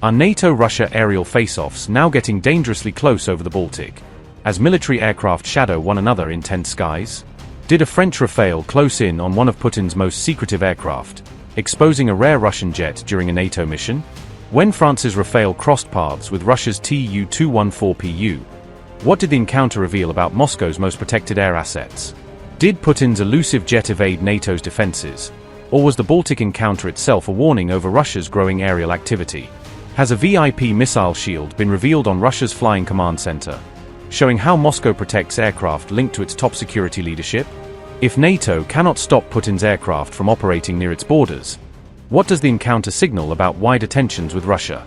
Are NATO-Russia aerial face-offs now getting dangerously close over the Baltic, as military aircraft shadow one another in tense skies? Did a French Rafale close in on one of Putin's most secretive aircraft, exposing a rare Russian jet during a NATO mission? When France's Rafale crossed paths with Russia's Tu-214, what did the encounter reveal about Moscow's most protected air assets? Did Putin's elusive jet evade NATO's defenses, or was the Baltic encounter itself a warning over Russia's growing aerial activity? Has a VIP missile shield been revealed on Russia's flying command center, showing how Moscow protects aircraft linked to its top security leadership? If NATO cannot stop Putin's aircraft from operating near its borders, what does the encounter signal about wider tensions with Russia?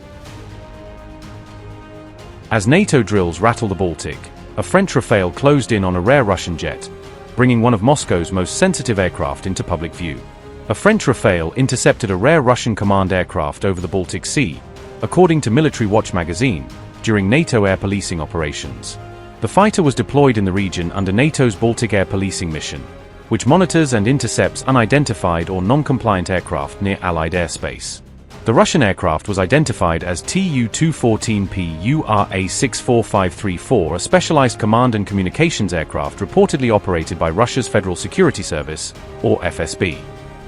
As NATO drills rattle the Baltic, a French Rafale closed in on a rare Russian jet, bringing one of Moscow's most sensitive aircraft into public view. A French Rafale intercepted a rare Russian command aircraft over the Baltic Sea, according to Military Watch magazine, during NATO air policing operations. The fighter was deployed in the region under NATO's Baltic Air Policing Mission, which monitors and intercepts unidentified or non-compliant aircraft near Allied airspace. The Russian aircraft was identified as Tu-214 URA-64534, a specialized command and communications aircraft reportedly operated by Russia's Federal Security Service, or FSB.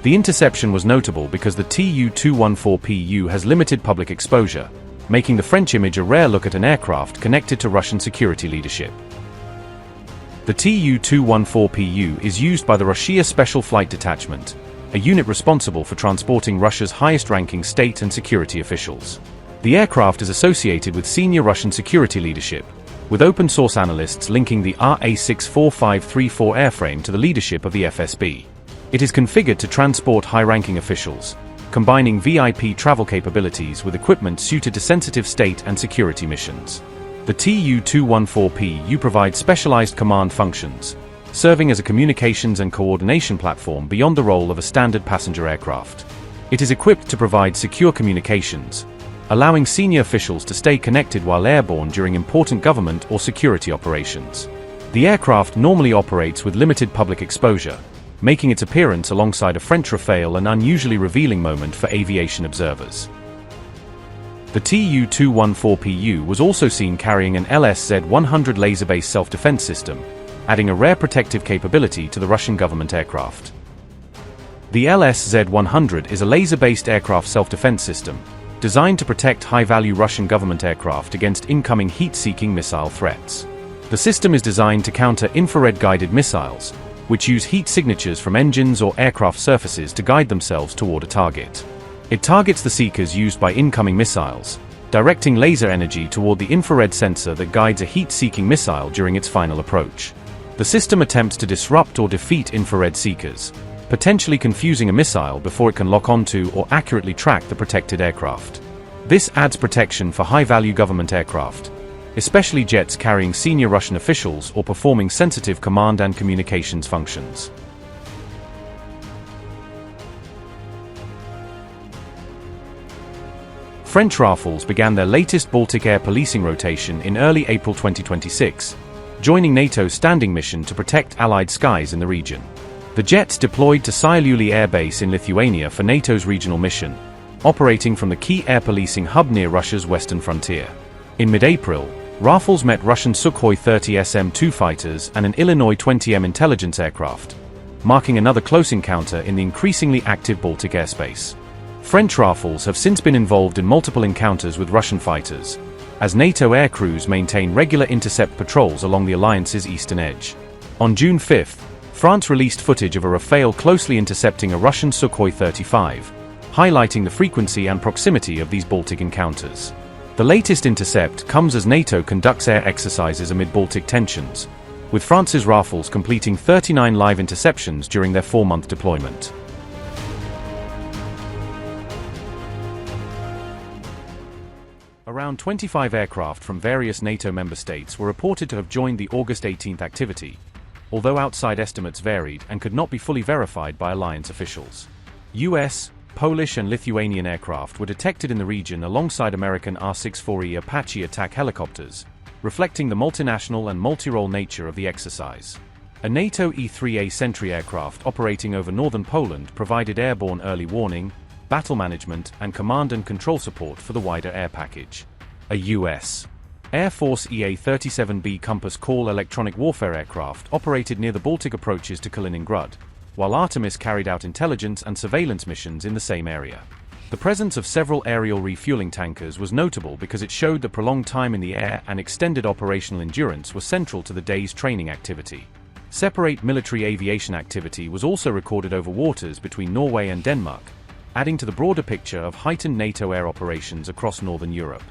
The interception was notable because the Tu-214 has limited public exposure, making the French image a rare look at an aircraft connected to Russian security leadership. The Tu-214 is used by the Russia Special Flight Detachment, a unit responsible for transporting Russia's highest-ranking state and security officials. The aircraft is associated with senior Russian security leadership, with open-source analysts linking the RA-64534 airframe to the leadership of the FSB. It is configured to transport high-ranking officials, combining VIP travel capabilities with equipment suited to sensitive state and security missions. The Tu-214 provides specialized command functions, serving as a communications and coordination platform beyond the role of a standard passenger aircraft. It is equipped to provide secure communications, allowing senior officials to stay connected while airborne during important government or security operations. The aircraft normally operates with limited public exposure, making its appearance alongside a French Rafale an unusually revealing moment for aviation observers. The Tu-214 was also seen carrying an LSZ-100 laser-based self-defense system, adding a rare protective capability to the Russian government aircraft. The LSZ-100 is a laser-based aircraft self-defense system, designed to protect high-value Russian government aircraft against incoming heat-seeking missile threats. The system is designed to counter infrared-guided missiles, which use heat signatures from engines or aircraft surfaces to guide themselves toward a target. It targets the seekers used by incoming missiles, directing laser energy toward the infrared sensor that guides a heat-seeking missile during its final approach. The system attempts to disrupt or defeat infrared seekers, potentially confusing a missile before it can lock onto or accurately track the protected aircraft. This adds protection for high-value government aircraft, especially jets carrying senior Russian officials or performing sensitive command and communications functions. French Rafales began their latest Baltic air policing rotation in early April 2026, joining NATO's standing mission to protect Allied skies in the region. The jets deployed to Šiauliai Air Base in Lithuania for NATO's regional mission, operating from the key air policing hub near Russia's western frontier. In mid-April, Rafales met Russian Sukhoi 30 SM-2 fighters and an Illinois 20M intelligence aircraft, marking another close encounter in the increasingly active Baltic airspace. French Rafales have since been involved in multiple encounters with Russian fighters, as NATO air crews maintain regular intercept patrols along the alliance's eastern edge. On June 5, France released footage of a Rafale closely intercepting a Russian Sukhoi 35, highlighting the frequency and proximity of these Baltic encounters. The latest intercept comes as NATO conducts air exercises amid Baltic tensions, with France's Rafales completing 39 live interceptions during their 4-month deployment. Around 25 aircraft from various NATO member states were reported to have joined the August 18 activity, although outside estimates varied and could not be fully verified by alliance officials. US, Polish and Lithuanian aircraft were detected in the region alongside American R-64E Apache attack helicopters, reflecting the multinational and multi-role nature of the exercise. A NATO E-3A Sentry aircraft operating over northern Poland provided airborne early warning, battle management, and command and control support for the wider air package. A U.S. Air Force EA-37B Compass Call electronic warfare aircraft operated near the Baltic approaches to Kaliningrad, while Artemis carried out intelligence and surveillance missions in the same area. The presence of several aerial refueling tankers was notable because it showed that prolonged time in the air and extended operational endurance were central to the day's training activity. Separate military aviation activity was also recorded over waters between Norway and Denmark, adding to the broader picture of heightened NATO air operations across northern Europe.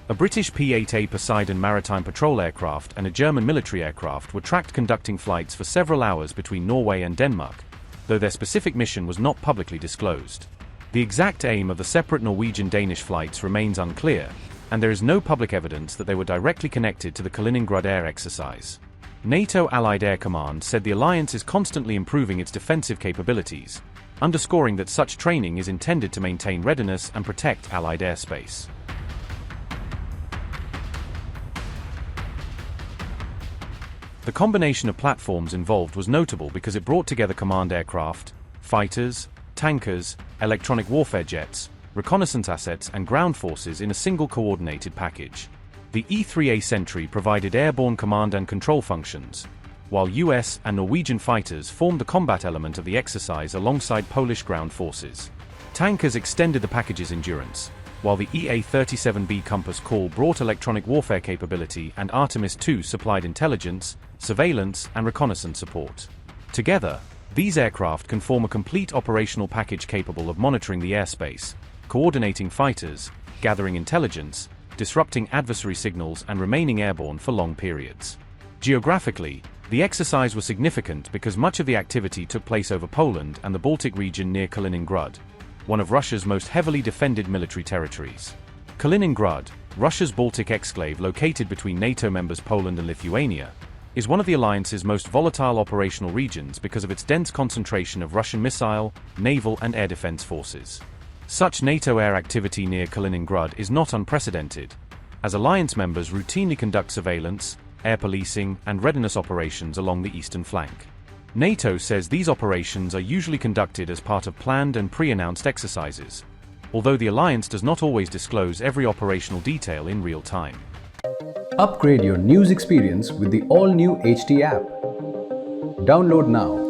A British P-8A Poseidon maritime patrol aircraft and a German military aircraft were tracked conducting flights for several hours between Norway and Denmark, though their specific mission was not publicly disclosed. The exact aim of the separate Norwegian-Danish flights remains unclear, and there is no public evidence that they were directly connected to the Kaliningrad air exercise. NATO Allied Air Command said the alliance is constantly improving its defensive capabilities, underscoring that such training is intended to maintain readiness and protect Allied airspace. The combination of platforms involved was notable because it brought together command aircraft, fighters, tankers, electronic warfare jets, reconnaissance assets and ground forces in a single coordinated package. The E-3A Sentry provided airborne command and control functions, while US and Norwegian fighters formed the combat element of the exercise alongside Polish ground forces. Tankers extended the package's endurance, while the EA-37B Compass Call brought electronic warfare capability and Artemis II supplied intelligence, surveillance and reconnaissance support. Together, these aircraft can form a complete operational package capable of monitoring the airspace, coordinating fighters, gathering intelligence, disrupting adversary signals and remaining airborne for long periods. Geographically, the exercise was significant because much of the activity took place over Poland and the Baltic region near Kaliningrad, one of Russia's most heavily defended military territories. Kaliningrad, Russia's Baltic exclave located between NATO members Poland and Lithuania, is one of the alliance's most volatile operational regions because of its dense concentration of Russian missile, naval and air defense forces. Such NATO air activity near Kaliningrad is not unprecedented, as alliance members routinely conduct surveillance, air policing and readiness operations along the eastern flank. NATO says these operations are usually conducted as part of planned and pre-announced exercises, although the alliance does not always disclose every operational detail in real time. Upgrade your news experience with the all-new HT app. Download now.